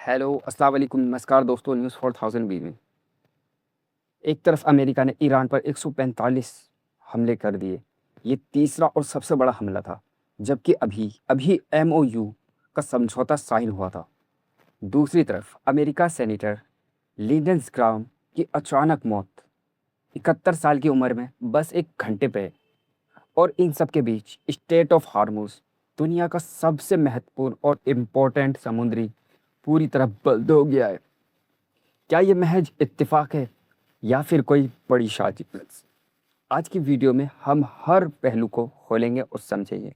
Hello, अस्सलाम वालेकुम, नमस्कार दोस्तों। न्यूज़ 4000 में एक तरफ अमेरिका ने ईरान पर 145 हमले कर दिए। ये तीसरा और सबसे बड़ा हमला था, जबकि अभी अभी एमओयू का समझौता साइन हुआ था। दूसरी तरफ अमेरिका सेनेटर लिंडन ग्राहम की अचानक मौत 71 साल की उम्र में बस एक घंटे पे। और इन सब के बीच स्टेट ऑफ हार्मूज, दुनिया का सबसे महत्वपूर्ण और इम्पोर्टेंट समुद्री, पूरी तरह बंद हो गया है। क्या ये महज इत्तेफाक है या फिर कोई बड़ी साजिश? आज की वीडियो में हम हर पहलू को खोलेंगे और समझेंगे।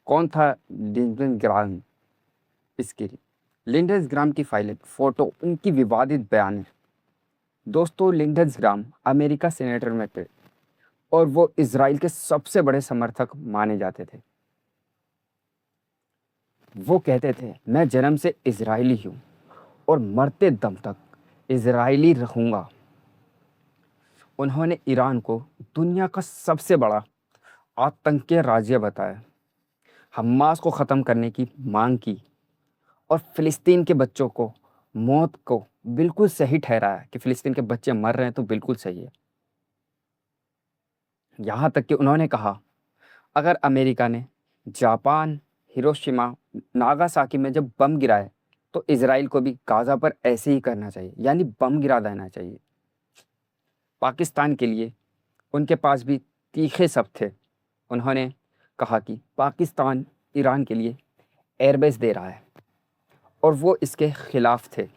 कौन था लिंडन ग्राहम? इसके लिंडन ग्राहम की फाइलें, फोटो, उनकी विवादित बयान। दोस्तों, लिंडन ग्राहम अमेरिका सेनेटर में थे और वो इसराइल के सबसे बड़े समर्थक माने जाते थे। वो कहते थे, मैं जन्म से इजरायली हूँ और मरते दम तक इजरायली रहूँगा। उन्होंने ईरान को दुनिया का सबसे बड़ा आतंकी राज्य बताया, हमास को ख़त्म करने की मांग की और फ़िलिस्तीन के बच्चों को मौत को बिल्कुल सही ठहराया कि फ़िलिस्तीन के बच्चे मर रहे हैं तो बिल्कुल सही है। यहाँ तक कि उन्होंने कहा, अगर अमेरिका ने जापान, हिरोशिमा, नागासाकी में जब बम गिराए तो इज़राइल को भी गाज़ा पर ऐसे ही करना चाहिए, यानी बम गिरा देना चाहिए। पाकिस्तान के लिए उनके पास भी तीखे शब्द थे। उन्होंने कहा कि पाकिस्तान ईरान के लिए एयरबेस दे रहा है और वो इसके खिलाफ थे।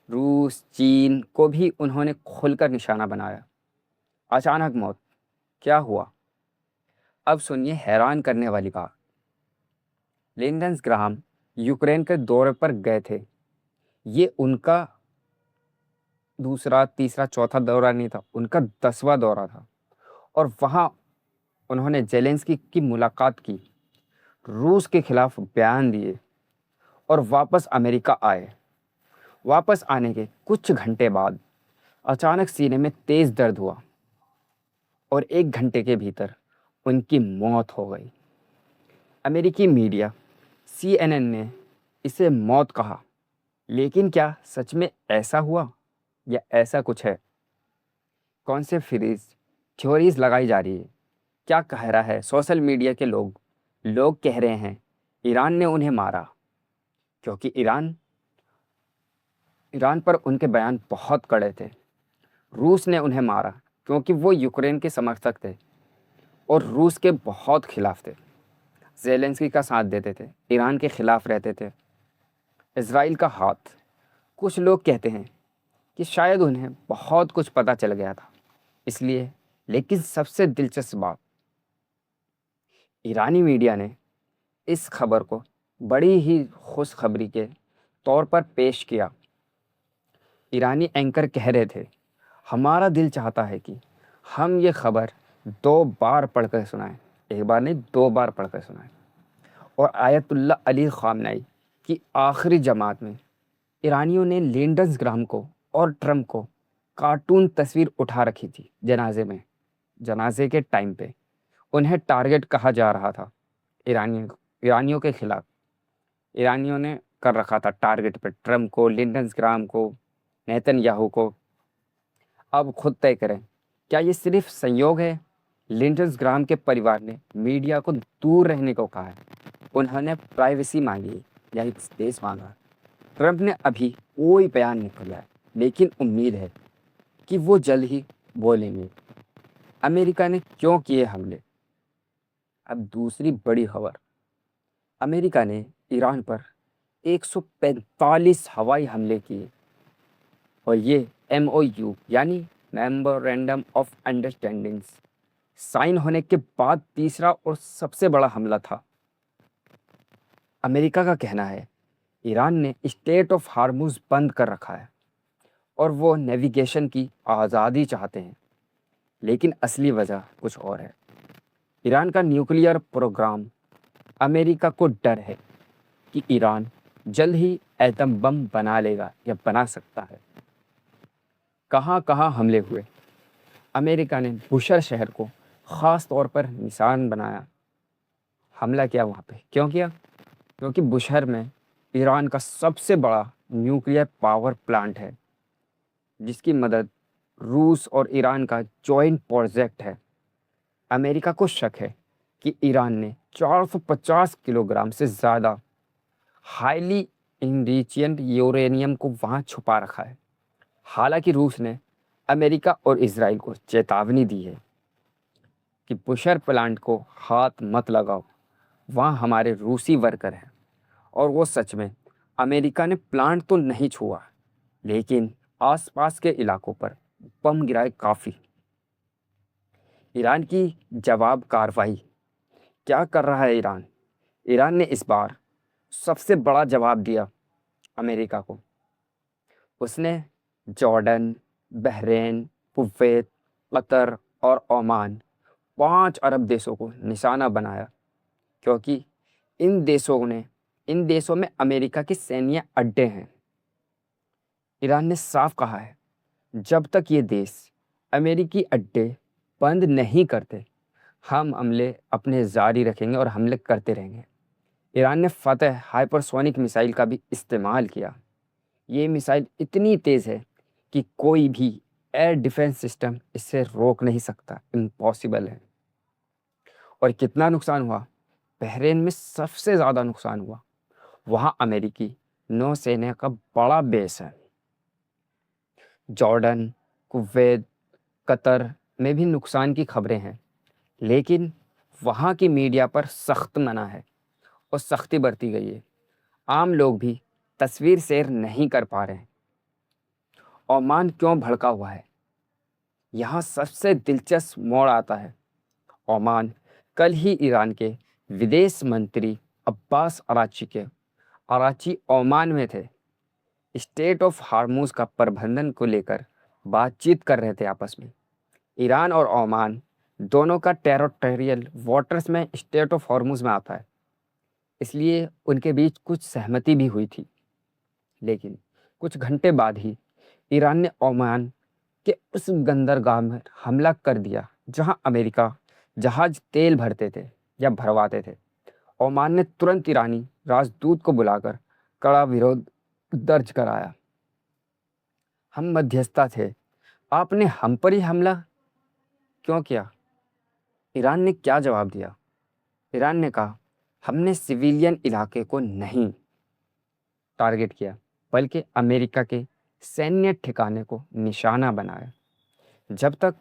रूस, चीन को भी उन्होंने खुलकर निशाना बनाया। अचानक मौत, क्या हुआ? अब सुनिए हैरान करने वाली बात। लिंडन ग्राहम यूक्रेन के दौरे पर गए थे। ये उनका दूसरा, तीसरा, चौथा दौरा नहीं था, उनका 10वां दौरा था। और वहाँ उन्होंने जेलेंस्की की मुलाकात की, रूस के खिलाफ बयान दिए और वापस अमेरिका आए। वापस आने के कुछ घंटे बाद अचानक सीने में तेज दर्द हुआ और 1 घंटे के भीतर उनकी मौत हो गई। अमेरिकी मीडिया CNN ने इसे मौत कहा, लेकिन क्या सच में ऐसा हुआ या ऐसा कुछ है? कौन से थ्योरीज लगाई जा रही है? क्या कह रहा है सोशल मीडिया के लोग? लोग कह रहे हैं ईरान ने उन्हें मारा, क्योंकि ईरान ईरान पर उनके बयान बहुत कड़े थे। रूस ने उन्हें मारा क्योंकि वो यूक्रेन के समर्थक थे और रूस के बहुत खिलाफ थे। ज़ेलेंस्की का साथ देते थे, ईरान के खिलाफ रहते थे। इज़राइल का हाथ। कुछ लोग कहते हैं कि शायद उन्हें बहुत कुछ पता चल गया था, इसलिए। लेकिन सबसे दिलचस्प बात, ईरानी मीडिया ने इस खबर को बड़ी ही खुशखबरी के तौर पर पेश किया। ईरानी एंकर कह रहे थे, हमारा दिल चाहता है कि हम ये खबर 2 बार पढ़कर सुनाएं। एक बार नहीं, 2 बार पढ़कर सुनाएं। और आयतुल्ला अली ख़ामनेई की आखिरी जमात में ईरानियों ने लिंडन ग्राहम को और ट्रंप को कार्टून तस्वीर उठा रखी थी जनाजे में। जनाजे के टाइम पे उन्हें टारगेट कहा जा रहा था। ईरानियों के खिलाफ ईरानियों ने कर रखा था टारगेट पे ट्रंप को, लिंडन ग्राहम को, नेतन्याहू को। अब खुद तय करें, क्या ये सिर्फ संयोग है? लिंडन ग्राहम के परिवार ने मीडिया को दूर रहने को कहा है। उन्होंने प्राइवेसी मांगी, यानी स्पेस मांगा। ट्रंप ने अभी कोई बयान नहीं खोला है, लेकिन उम्मीद है कि वो जल्द ही बोलेंगे। अमेरिका ने क्यों किए हमले? अब दूसरी बड़ी खबर, अमेरिका ने ईरान पर 145 हवाई हमले किए और ये MOU, यानी मेमोरेंडम ऑफ अंडरस्टैंडिंग्स, साइन होने के बाद तीसरा और सबसे बड़ा हमला था। अमेरिका का कहना है ईरान ने स्टेट ऑफ हार्मुज बंद कर रखा है और वो नेविगेशन की आज़ादी चाहते हैं, लेकिन असली वजह कुछ और है। ईरान का न्यूक्लियर प्रोग्राम। अमेरिका को डर है कि ईरान जल्द ही एटम बम बना लेगा या बना सकता है। कहाँ कहाँ हमले हुए? अमेरिका ने बुशर शहर को ख़ास तौर पर निशान बनाया। हमला किया वहाँ पे, क्यों किया? क्योंकि बुशहर में ईरान का सबसे बड़ा न्यूक्लियर पावर प्लांट है, जिसकी मदद रूस और ईरान का जॉइंट प्रोजेक्ट है। अमेरिका को शक है कि ईरान ने 450 किलोग्राम से ज़्यादा हाईली इनरिच्ड यूरेनियम को वहां छुपा रखा है। हालांकि रूस ने अमेरिका और इसराइल को चेतावनी दी है कि बुशर प्लांट को हाथ मत लगाओ, वहाँ हमारे रूसी वर्कर हैं। और वो सच में अमेरिका ने प्लांट तो नहीं छुआ, लेकिन आसपास के इलाकों पर बम गिराए काफ़ी। ईरान की जवाब कार्रवाई क्या कर रहा है ईरान? ईरान ने इस बार सबसे बड़ा जवाब दिया अमेरिका को। उसने जॉर्डन, बहरीन, कुवैत, कतर और ओमान 5 अरब देशों को निशाना बनाया, क्योंकि इन देशों में अमेरिका के सैन्य अड्डे हैं। ईरान ने साफ कहा है, जब तक ये देश अमेरिकी अड्डे बंद नहीं करते, हम हमले अपने जारी रखेंगे और हमले करते रहेंगे। ईरान ने फतह हाइपरसोनिक मिसाइल का भी इस्तेमाल किया। ये मिसाइल इतनी तेज़ है कि कोई भी एयर डिफेंस सिस्टम इसे रोक नहीं सकता, इम्पॉसिबल है। और कितना नुकसान हुआ? बहरीन में सबसे ज़्यादा नुकसान हुआ। वहाँ अमेरिकी नौसेना का बड़ा बेस है। जॉर्डन, कुवैत, कतर में भी नुकसान की खबरें हैं, लेकिन वहाँ की मीडिया पर सख्त मना है और सख्ती बरती गई है। आम लोग भी तस्वीर शेयर नहीं कर पा रहे हैं। ओमान क्यों भड़का हुआ है? यहाँ सबसे दिलचस्प मोड़ आता है। ओमान कल ही ईरान के विदेश मंत्री अब्बास अराची ओमान में थे। स्टेट ऑफ हार्मूज का प्रबंधन को लेकर बातचीत कर रहे थे आपस में। ईरान और ओमान दोनों का टेरिटोरियल वाटर्स में स्टेट ऑफ हार्मूज में आता है, इसलिए उनके बीच कुछ सहमति भी हुई थी। लेकिन कुछ घंटे बाद ही ईरान ने ओमान के उस बंदरगाह में हमला कर दिया जहां अमेरिका जहाज तेल भरते थे या भरवाते थे। ओमान ने तुरंत ईरानी राजदूत को बुलाकर कड़ा विरोध दर्ज कराया। हम मध्यस्थता थे, आपने हम पर ही हमला क्यों किया? ईरान ने क्या जवाब दिया? ईरान ने कहा, हमने सिविलियन इलाके को नहीं टारगेट किया, बल्कि अमेरिका के सैन्य ठिकाने को निशाना बनाया। जब तक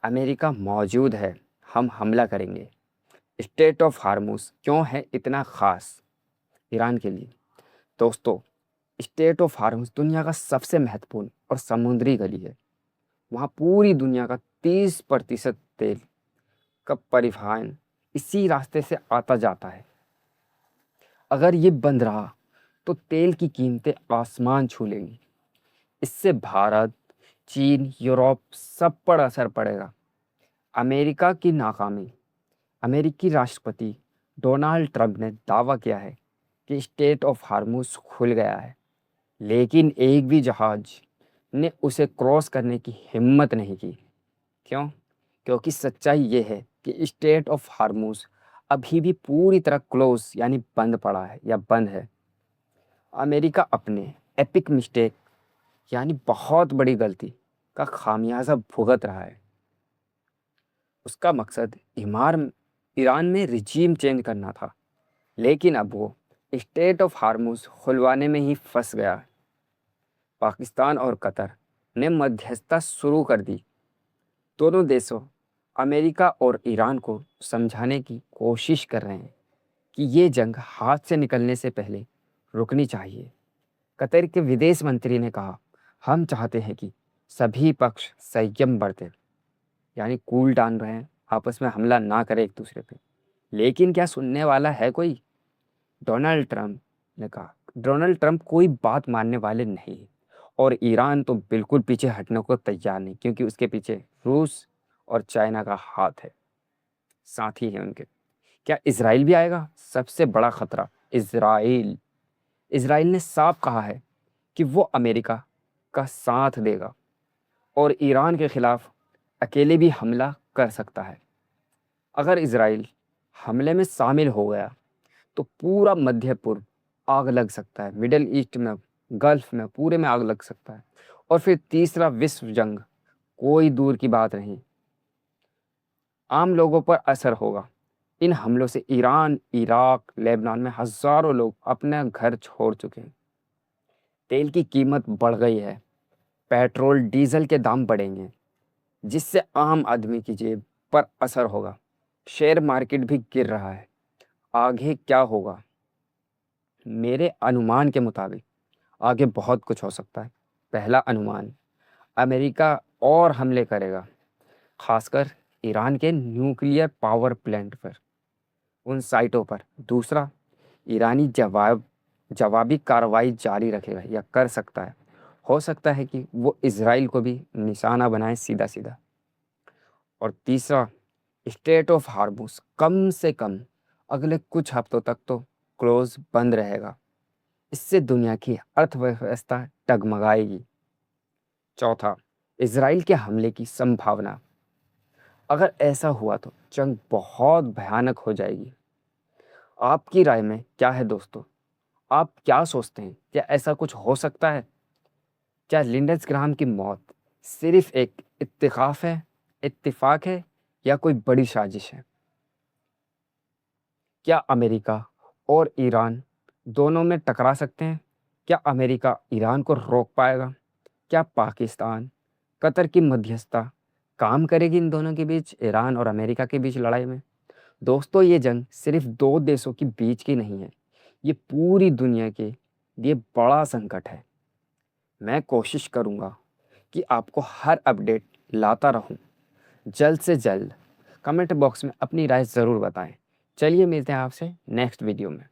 अमेरिका मौजूद है, हम हमला करेंगे। स्टेट ऑफ हार्मूज क्यों है इतना ख़ास ईरान के लिए? दोस्तों, स्टेट ऑफ हार्मूज दुनिया का सबसे महत्वपूर्ण और समुद्री गली है। वहाँ पूरी दुनिया का 30% तेल का परिवहन इसी रास्ते से आता जाता है। अगर ये बंद रहा तो तेल की कीमतें आसमान छू लेंगी। इससे भारत, चीन, यूरोप सब पर असर पड़ेगा। अमेरिका की नाकामी। अमेरिकी राष्ट्रपति डोनाल्ड ट्रंप ने दावा किया है कि स्टेट ऑफ हार्मूज खुल गया है, लेकिन एक भी जहाज ने उसे क्रॉस करने की हिम्मत नहीं की। क्यों? क्योंकि सच्चाई ये है कि स्टेट ऑफ हार्मूज अभी भी पूरी तरह क्लोज यानी बंद पड़ा है या बंद है। अमेरिका अपने एपिक मिस्टेक यानी बहुत बड़ी गलती का खामियाजा भुगत रहा है। उसका मकसद ईरान में रिजीम चेंज करना था, लेकिन अब वो स्टेट ऑफ हार्मूज खुलवाने में ही फंस गया है। पाकिस्तान और कतर ने मध्यस्थता शुरू कर दी। दोनों देशों अमेरिका और ईरान को समझाने की कोशिश कर रहे हैं कि ये जंग हाथ से निकलने से पहले रुकनी चाहिए। कतर के विदेश मंत्री ने कहा, हम चाहते हैं कि सभी पक्ष संयम बरतें, यानी कूल डाउन रहे, आपस में हमला ना करें एक दूसरे पे। लेकिन क्या सुनने वाला है कोई? डोनाल्ड ट्रंप ने कहा, डोनाल्ड ट्रंप कोई बात मानने वाले नहीं हैं। और ईरान तो बिल्कुल पीछे हटने को तैयार नहीं, क्योंकि उसके पीछे रूस और चाइना का हाथ है, साथी है उनके। क्या इसराइल भी आएगा? सबसे बड़ा खतरा इसराइल। इसराइल ने साफ कहा है कि वो अमेरिका का साथ देगा और ईरान के खिलाफ अकेले भी हमला कर सकता है। अगर इसराइल हमले में शामिल हो गया तो पूरा मध्य पूर्व आग लग सकता है, मिडल ईस्ट में, गल्फ में, पूरे में आग लग सकता है। और फिर तीसरा विश्व जंग, कोई दूर की बात नहीं, आम लोगों पर असर होगा। इन हमलों से ईरान, इराक, लेबनान में हजारों लोग अपने घर छोड़ चुके हैं। तेल की कीमत बढ़ गई है, पेट्रोल डीजल के दाम बढ़ेंगे, जिससे आम आदमी की जेब पर असर होगा। शेयर मार्केट भी गिर रहा है। आगे क्या होगा? मेरे अनुमान के मुताबिक आगे बहुत कुछ हो सकता है। पहला अनुमान, अमेरिका और हमले करेगा, खासकर ईरान के न्यूक्लियर पावर प्लांट पर, उन साइटों पर। दूसरा, ईरानी जवाबी कार्रवाई जारी रखेगा या कर सकता है। हो सकता है कि वो इजराइल को भी निशाना बनाए सीधा सीधा। और तीसरा, स्टेट ऑफ हार्मूज कम से कम अगले कुछ हफ्तों तक तो क्लोज बंद रहेगा। इससे दुनिया की अर्थव्यवस्था डगमगाएगी। चौथा, इजराइल के हमले की संभावना। अगर ऐसा हुआ तो जंग बहुत भयानक हो जाएगी। आपकी राय में क्या है दोस्तों? आप क्या सोचते हैं? क्या ऐसा कुछ हो सकता है? क्या लिंडस ग्राहम की मौत सिर्फ एक इत्तेफाक है या कोई बड़ी साजिश है? क्या अमेरिका और ईरान दोनों में टकरा सकते हैं? क्या अमेरिका ईरान को रोक पाएगा? क्या पाकिस्तान, कतर की मध्यस्थता काम करेगी इन दोनों के बीच, ईरान और अमेरिका के बीच लड़ाई में? दोस्तों, ये जंग सिर्फ दो देशों के बीच की नहीं है, ये पूरी दुनिया के लिए बड़ा संकट है। मैं कोशिश करूँगा कि आपको हर अपडेट लाता रहूँ। जल्द से जल्द कमेंट बॉक्स में अपनी राय ज़रूर बताएं। चलिए मिलते हैं आपसे नेक्स्ट वीडियो में।